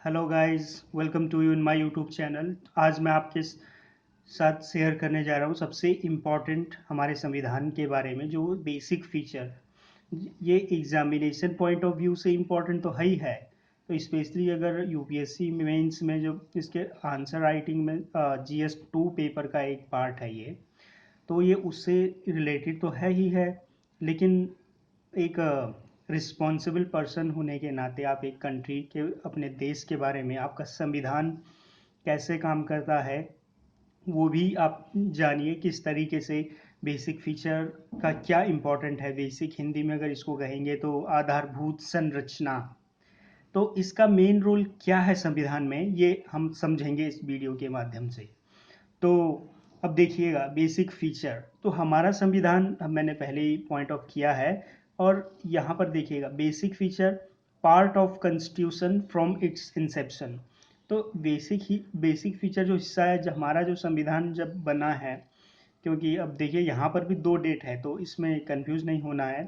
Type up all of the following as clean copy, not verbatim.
Hello guys, welcome to you in my YouTube channel. आज मैं आपके साथ शेयर करने जा रहा हूँ सबसे इम्पोर्टेंट हमारे संविधान के बारे में, जो बेसिक फीचर। ये एग्जामिनेशन पॉइंट ऑफ व्यू से इम्पोर्टेंट तो है ही है। तो स्पेशली अगर यूपीएससी मेंस में जो इसके आंसर राइटिंग में GS2 पेपर का एक पार्ट है ये, तो ये उससे रिलेटेड तो है ही है। लेकिन एक रिस्पॉन्सिबल पर्सन होने के नाते आप एक कंट्री के, अपने देश के बारे में, आपका संविधान कैसे काम करता है वो भी आप जानिए। किस तरीके से बेसिक फीचर का क्या इम्पोर्टेंट है, बेसिक हिंदी में अगर इसको कहेंगे तो आधारभूत संरचना। तो इसका मेन रोल क्या है संविधान में, ये हम समझेंगे इस वीडियो के माध्यम से। तो अब देखिएगा, बेसिक फीचर तो हमारा संविधान मैंने पहले ही पॉइंट ऑफ किया है। और यहाँ पर देखिएगा, basic feature part of constitution from its inception. तो बेसिक फीचर जो हिस्सा है, जब हमारा जो संविधान जब बना है, क्योंकि अब देखिए यहाँ पर भी दो डेट है तो इसमें कंफ्यूज नहीं होना है। अ,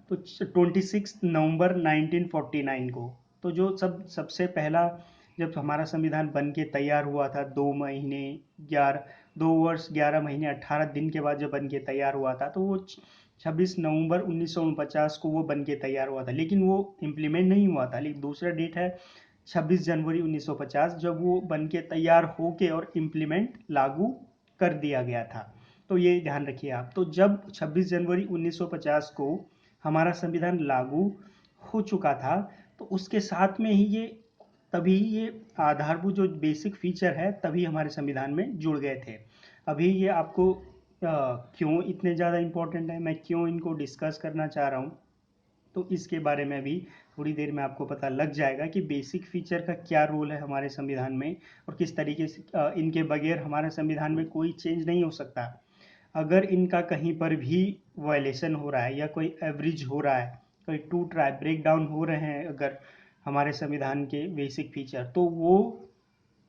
तो 26 नवंबर 1949 को, तो जो सबसे पहला, जब हमारा संविधान बन के तैयार हुआ था, 2 वर्ष 11 महीने 18 दिन के बाद जब बन के तैयार हुआ था, तो वो 26 नवंबर 1949 को वो बन के तैयार हुआ था। लेकिन वो इम्प्लीमेंट नहीं हुआ था। लेकिन दूसरा डेट है 26 जनवरी 1950, जब वो बन के तैयार होके और इम्प्लीमेंट लागू कर दिया गया था। तो ये ध्यान रखिए आप। तो जब 26 जनवरी 1950 को हमारा संविधान लागू हो चुका था, तो उसके साथ में ही ये आधारभूत जो बेसिक फीचर है तभी हमारे संविधान में जुड़ गए थे। अभी ये आपको क्यों इतने ज़्यादा इम्पोर्टेंट है, मैं क्यों इनको डिस्कस करना चाह रहा हूँ, तो इसके बारे में भी थोड़ी देर में आपको पता लग जाएगा कि बेसिक फीचर का क्या रोल है हमारे संविधान में, और किस तरीके से इनके बगैर हमारे संविधान में कोई चेंज नहीं हो सकता। अगर इनका कहीं पर भी वायलेशन हो रहा है, या कोई एवरेज हो रहा है, कोई टूट रहा है, ब्रेक डाउन हो रहे हैं अगर हमारे संविधान के बेसिक फीचर, तो वो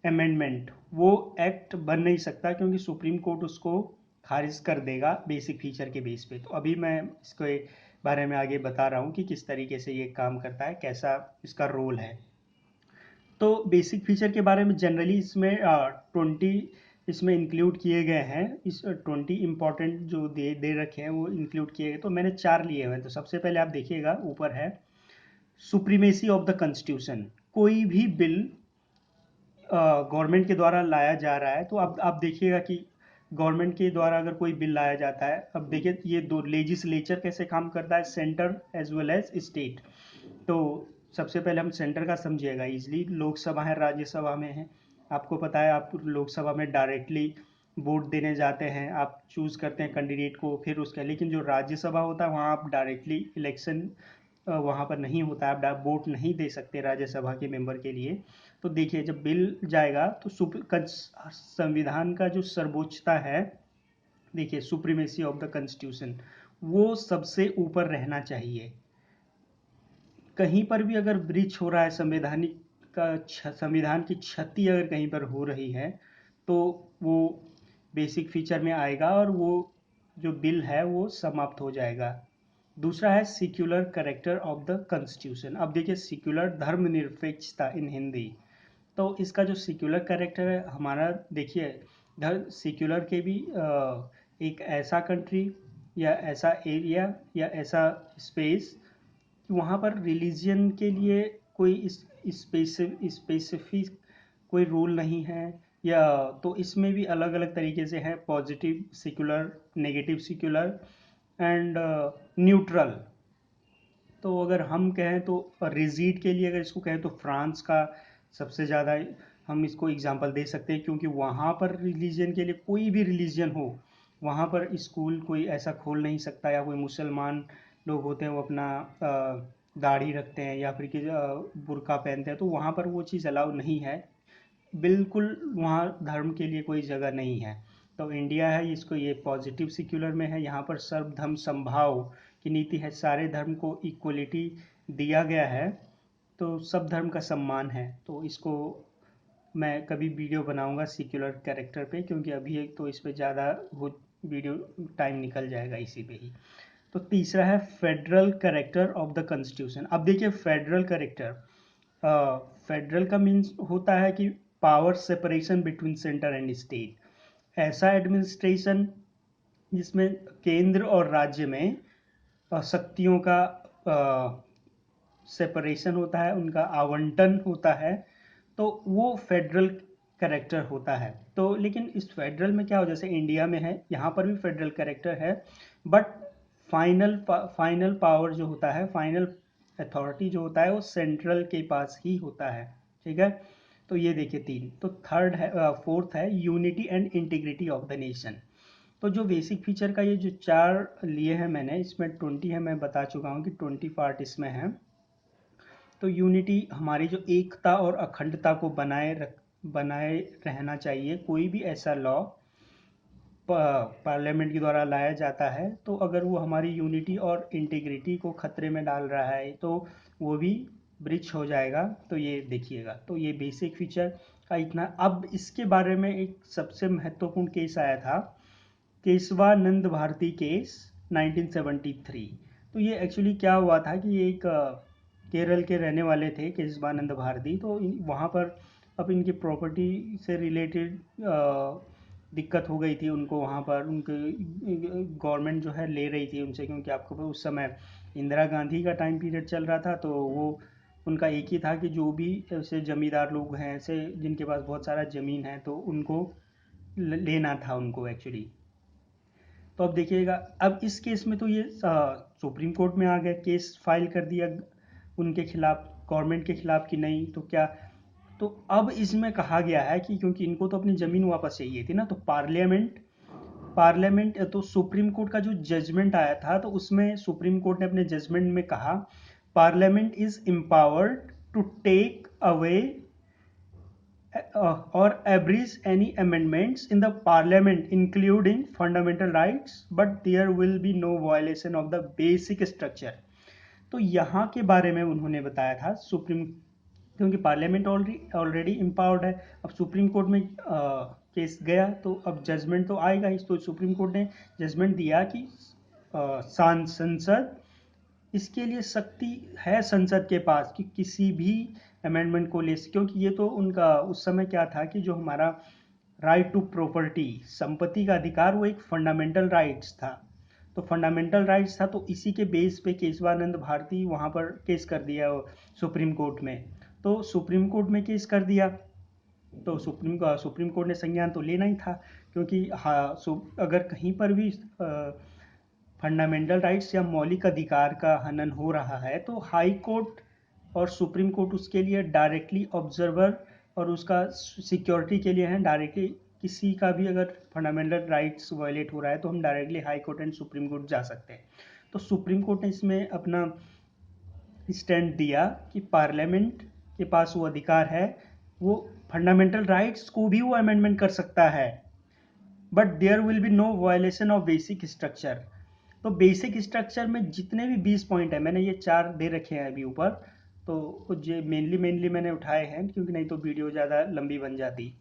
अमेंडमेंट, वो एक्ट बन नहीं सकता, क्योंकि सुप्रीम कोर्ट उसको खारिज कर देगा बेसिक फीचर के बेस पे। तो अभी मैं इसके बारे में आगे बता रहा हूँ कि किस तरीके से ये काम करता है, कैसा इसका रोल है। तो बेसिक फीचर के बारे में जनरली इसमें 20 इसमें इंक्लूड किए गए हैं। इस 20 इंपॉर्टेंट जो दे रखे हैं वो इंक्लूड किए गए। तो मैंने 4 लिए हुए हैं। तो सबसे पहले आप देखिएगा, ऊपर है सुप्रीमेसी ऑफ द कॉन्स्टिट्यूशन। कोई भी बिल गवर्नमेंट के द्वारा लाया जा रहा है, तो अब आप देखिएगा कि गवर्नमेंट के द्वारा अगर कोई बिल लाया जाता है, अब देखिए ये दो लेजिस्लेचर कैसे काम करता है, centre as well as state. तो सबसे पहले हम सेंटर का समझिएगा इजली। लोकसभा है, राज्यसभा में है। आपको पता है, आप लोकसभा में डायरेक्टली वोट देने जाते हैं, आप चूज करते हैं कैंडिडेट को, फिर उसका। लेकिन जो राज्यसभा होता है वहाँ आप डायरेक्टली इलेक्शन वहाँ पर नहीं होता है, आप वोट नहीं दे सकते राज्यसभा के मेंबर के लिए। तो देखिए, जब बिल जाएगा तो संविधान का जो सर्वोच्चता है, देखिए सुप्रीमेसी ऑफ द कॉन्स्टिट्यूशन, वो सबसे ऊपर रहना चाहिए। कहीं पर भी अगर ब्रीच हो रहा है, संविधान की क्षति अगर कहीं पर हो रही है, तो वो बेसिक फीचर में आएगा और वो जो बिल है वो समाप्त हो जाएगा। दूसरा है secular character of the constitution. अब देखिए, सिक्युलर धर्मनिरपेक्षता इन हिंदी। तो इसका जो सिक्युलर करेक्टर है हमारा, देखिए सिक्युलर के भी एक ऐसा कंट्री या ऐसा एरिया या ऐसा स्पेस, वहाँ पर रिलीजन के लिए कोई स्पेसिफिक कोई रूल नहीं है। या तो इसमें भी अलग अलग तरीके से है, positive secular, negative secular and neutral. तो अगर हम कहें तो रिजिड के लिए अगर इसको कहें तो फ्रांस का सबसे ज़्यादा हम इसको एग्जांपल दे सकते हैं, क्योंकि वहाँ पर रिलीजन के लिए, कोई भी रिलीजन हो, वहाँ पर स्कूल कोई ऐसा खोल नहीं सकता। या कोई मुसलमान लोग होते हैं वो अपना दाढ़ी रखते हैं या फिर कि बुर्का पहनते हैं, तो वहाँ पर वो चीज़ अलाउ नहीं है। बिल्कुल वहाँ धर्म के लिए कोई जगह नहीं है। तो इंडिया है, इसको ये पॉजिटिव सिक्युलर में है। यहाँ पर सर्वधर्म समभाव की नीति है, सारे धर्म को इक्वलिटी दिया गया है, तो सब धर्म का सम्मान है। तो इसको मैं कभी वीडियो बनाऊंगा सिक्युलर कैरेक्टर पे, क्योंकि अभी एक तो इस पे ज़्यादा वो वीडियो टाइम निकल जाएगा इसी पे ही। तो तीसरा है federal character of the constitution. अब देखिए फेडरल कैरेक्टर, फेडरल का मीन्स होता है कि power separation between centre and state, ऐसा एडमिनिस्ट्रेशन जिसमें केंद्र और राज्य में शक्तियों का सेपरेशन होता है, उनका आवंटन होता है, तो वो फेडरल कैरेक्टर होता है। तो लेकिन इस फेडरल में क्या हो, जैसे इंडिया में है, यहाँ पर भी फेडरल कैरेक्टर है, बट फाइनल पावर जो होता है, फाइनल अथॉरिटी जो होता है वो सेंट्रल के पास ही होता है। ठीक है, तो ये देखिए तीन। तो थर्ड है, फोर्थ है unity and integrity of the nation. तो जो बेसिक फीचर का ये जो चार लिए हैं मैंने, इसमें 20 है, मैं बता चुका हूँ कि 20 पार्ट इसमें है। तो यूनिटी हमारी जो एकता और अखंडता को बनाए रहना चाहिए। कोई भी ऐसा लॉ पार्लियामेंट के द्वारा लाया जाता है तो अगर वो हमारी यूनिटी और इंटीग्रिटी को खतरे में डाल रहा है तो वो भी ब्रिच हो जाएगा। तो ये देखिएगा, तो ये बेसिक फीचर का इतना। अब इसके बारे में एक सबसे महत्वपूर्ण केस आया था, केशवानंद भारती केस 1973। तो ये एक्चुअली क्या हुआ था कि एक केरल के रहने वाले थे केशवानंद भारती। तो वहाँ पर अब इनकी प्रॉपर्टी से रिलेटेड दिक्कत हो गई थी उनको, वहाँ पर उनके गवर्नमेंट जो है ले रही थी उनसे, क्योंकि आपको उस समय इंदिरा गांधी का टाइम पीरियड चल रहा था। तो वो उनका एक ही था कि जो भी ऐसे जमींदार लोग हैं, ऐसे जिनके पास बहुत सारा ज़मीन है, तो उनको लेना था उनको एक्चुअली। तो अब देखिएगा, अब इस केस में तो ये सुप्रीम कोर्ट में आ गया, केस फाइल कर दिया उनके खिलाफ, गवर्नमेंट के खिलाफ कि नहीं तो क्या। तो अब इसमें कहा गया है कि क्योंकि इनको तो अपनी ज़मीन वापस चाहिए थी ना, तो पार्लियामेंट तो सुप्रीम कोर्ट का जो जजमेंट आया था तो उसमें सुप्रीम कोर्ट ने अपने जजमेंट में कहा parliament is empowered to take away or abridge any amendments in the parliament including fundamental rights, but there will be no violation of the basic structure। तो यहाँ के बारे में उन्होंने बताया था सुप्रीम, क्योंकि पार्लियामेंट ऑलरेडी एम्पावर्ड है। अब सुप्रीम कोर्ट में केस गया तो अब जजमेंट तो आएगा ही। तो सुप्रीम कोर्ट ने जजमेंट दिया कि संसद, इसके लिए शक्ति है संसद के पास कि किसी भी अमेंडमेंट को ले, क्योंकि ये तो उनका उस समय क्या था कि जो हमारा राइट टू प्रॉपर्टी, संपत्ति का अधिकार, वो एक फंडामेंटल राइट्स था। तो फंडामेंटल राइट्स था, तो इसी के बेस पे केशवानंद भारती वहाँ पर केस कर दिया सुप्रीम कोर्ट में। तो सुप्रीम कोर्ट में केस कर दिया तो सुप्रीम कोर्ट ने संज्ञान तो लेना ही था, क्योंकि हाँ, अगर कहीं पर भी फंडामेंटल राइट्स या मौलिक अधिकार का हनन हो रहा है तो हाई कोर्ट और सुप्रीम कोर्ट उसके लिए डायरेक्टली ऑब्जर्वर और उसका सिक्योरिटी के लिए है। डायरेक्टली किसी का भी अगर फंडामेंटल राइट्स वायलेट हो रहा है तो हम directly high court and supreme court जा सकते हैं। तो सुप्रीम कोर्ट ने इसमें अपना स्टैंड दिया कि पार्लियामेंट के पास वो अधिकार है, वो फंडामेंटल राइट्स को भी वो अमेंडमेंट कर सकता है, but there will be no violation of basic structure. तो बेसिक स्ट्रक्चर में जितने भी 20 पॉइंट है, मैंने ये 4 दे रखे हैं अभी ऊपर, तो ये मेनली मैंने उठाए हैं क्योंकि नहीं तो वीडियो ज़्यादा लंबी बन जाती।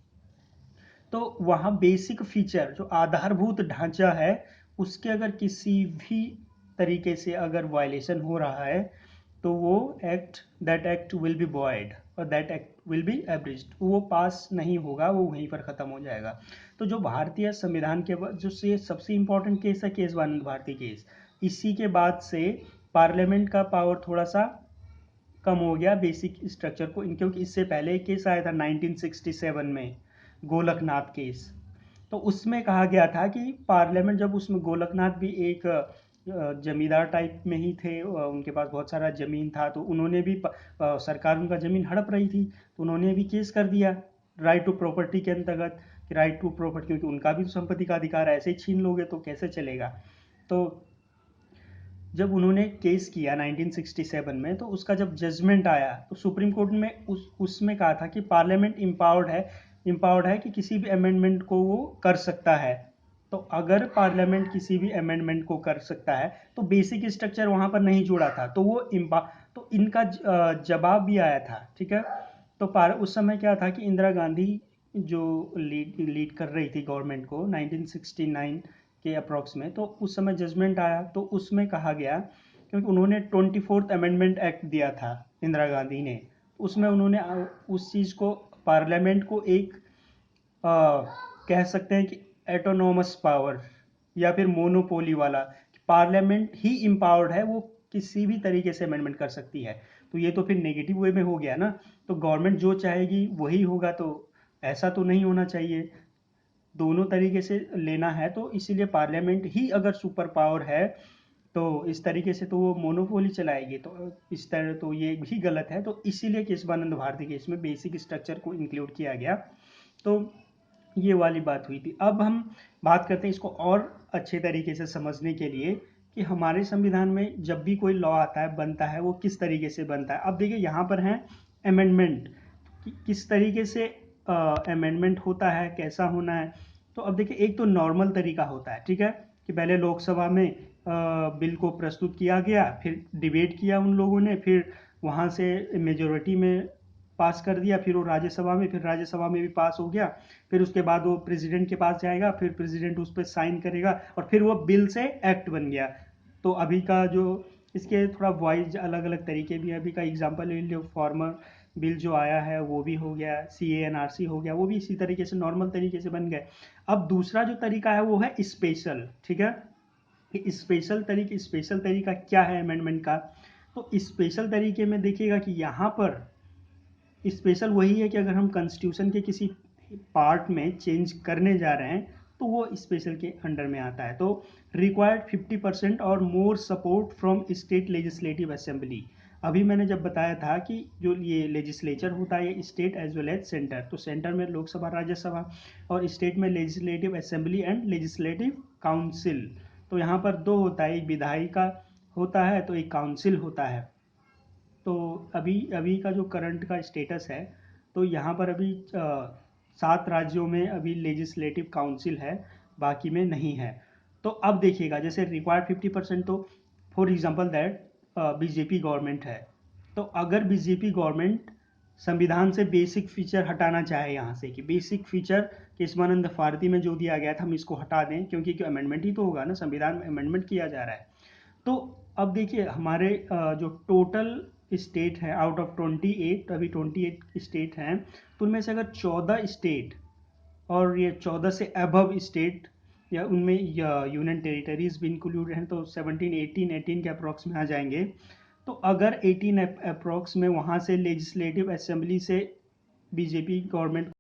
तो वहाँ बेसिक फीचर जो आधारभूत ढांचा है उसके अगर किसी भी तरीके से अगर वायलेशन हो रहा है तो वो that act will be void और that act will be abridged, वो पास नहीं होगा, वो वहीं पर ख़त्म हो जाएगा। तो जो भारतीय संविधान के जो से सबसे इम्पोर्टेंट केस है केशवानंद भारती केस, इसी के बाद से पार्लियामेंट का पावर थोड़ा सा कम हो गया बेसिक स्ट्रक्चर को, क्योंकि इससे पहले एक केस आया था 1967 में, गोलकनाथ केस। तो उसमें कहा गया था कि पार्लियामेंट, जब उसमें गोलकनाथ भी एक जमींदार टाइप में ही थे, उनके पास बहुत सारा ज़मीन था, तो उन्होंने भी सरकार उनका ज़मीन हड़प रही थी तो उन्होंने भी केस कर दिया राइट टू प्रॉपर्टी के अंतर्गत कि राइट टू प्रॉपर्टी, क्योंकि उनका भी संपत्ति का अधिकार ऐसे ही छीन लोगे तो कैसे चलेगा। तो जब उन्होंने केस किया 1967 में, तो उसका जब जजमेंट आया तो सुप्रीम कोर्ट में उसमें कहा था कि पार्लियामेंट इम्पावर्ड है कि किसी भी अमेंडमेंट को वो कर सकता है। तो अगर पार्लियामेंट किसी भी अमेंडमेंट को कर सकता है तो बेसिक स्ट्रक्चर वहाँ पर नहीं जोड़ा था, तो वो तो इनका जवाब भी आया था। ठीक है, तो उस समय क्या था कि इंदिरा गांधी जो लीड कर रही थी गवर्नमेंट को 1969 के अप्रॉक्स में, तो उस समय जजमेंट आया तो उसमें कहा गया, क्योंकि उन्होंने 24th अमेंडमेंट एक्ट दिया था इंदिरा गांधी ने, उसमें उन्होंने उस चीज़ को पार्लियामेंट को एक कह सकते हैं कि एटोनोमस पावर या फिर मोनोपोली वाला, पार्लियामेंट ही इम्पावर्ड है, वो किसी भी तरीके से अमेंडमेंट कर सकती है। तो ये तो फिर नेगेटिव वे में हो गया ना, तो गवर्नमेंट जो चाहेगी वही होगा, तो ऐसा तो नहीं होना चाहिए, दोनों तरीके से लेना है। तो इसीलिए पार्लियामेंट ही अगर सुपर पावर है तो इस तरीके से तो वो मोनोपोली चलाएगी, तो इस तरह तो ये भी गलत है। तो इसीलिए केशवानंद भारती केस में बेसिक स्ट्रक्चर को इंक्लूड किया गया। तो ये वाली बात हुई थी। अब हम बात करते हैं इसको और अच्छे तरीके से समझने के लिए कि हमारे संविधान में जब भी कोई लॉ आता है, बनता है, वो किस तरीके से बनता है। अब देखिए यहाँ पर है अमेंडमेंट, किस तरीके से अमेंडमेंट होता है, कैसा होना है। तो अब देखिए एक तो नॉर्मल तरीका होता है, ठीक है, कि पहले लोकसभा में बिल को प्रस्तुत किया गया, फिर डिबेट किया उन लोगों ने, फिर वहाँ से मेजोरिटी में पास कर दिया, फिर वो राज्यसभा में, फिर राज्यसभा में भी पास हो गया, फिर उसके बाद वो प्रेसिडेंट के पास जाएगा, फिर प्रेसिडेंट उस पर साइन करेगा और फिर वो बिल से एक्ट बन गया। तो अभी का जो इसके थोड़ा वाइज अलग अलग तरीके भी, अभी का एग्जांपल ले लो, फॉर्मर बिल जो आया है वो भी हो गया, CANRC हो गया, वो भी इसी तरीके से नॉर्मल तरीके से बन गए। अब दूसरा जो तरीका है वो है स्पेशल, ठीक है, कि स्पेशल तरीका क्या है अमेंडमेंट का। तो स्पेशल तरीके में देखिएगा कि यहाँ पर स्पेशल वही है कि अगर हम कॉन्स्टिट्यूशन के किसी पार्ट में चेंज करने जा रहे हैं तो वो स्पेशल के अंडर में आता है। तो रिक्वायर्ड 50% और more support from state legislative assembly. अभी मैंने जब बताया था कि जो ये लेजिस्लेचर होता है ये state as well as centre, तो सेंटर में लोकसभा राज्यसभा और स्टेट में legislative assembly and legislative council. तो यहाँ पर दो होता है, एक विधायिका होता है तो एक काउंसिल होता है। तो अभी अभी का जो करंट का स्टेटस है, तो यहाँ पर अभी 7 राज्यों में अभी लेजिस्लेटिव काउंसिल है, बाकी में नहीं है। तो अब देखिएगा जैसे रिक्वायर्ड 50%, तो for example that BJP government है, तो अगर बीजेपी गवर्नमेंट संविधान से बेसिक फीचर हटाना चाहे यहाँ से, कि बेसिक फीचर केशवानंद भारती में जो दिया गया था हम इसको हटा दें, क्योंकि अमेंडमेंट ही तो होगा ना, संविधान में अमेंडमेंट किया जा रहा है। तो अब देखिए हमारे जो टोटल स्टेट है आउट ऑफ 28, अभी 28 स्टेट हैं, तो उनमें से अगर 14 स्टेट और ये 14 से अबव स्टेट या उनमें यूनियन टेरिटरीज भी इंक्लूड हैं, तो 17 18 के अप्रॉक्स में आ जाएंगे। तो अगर 18 अप्रॉक्स में वहाँ से लेजिस्लेटिव असेंबली से बीजेपी गवर्नमेंट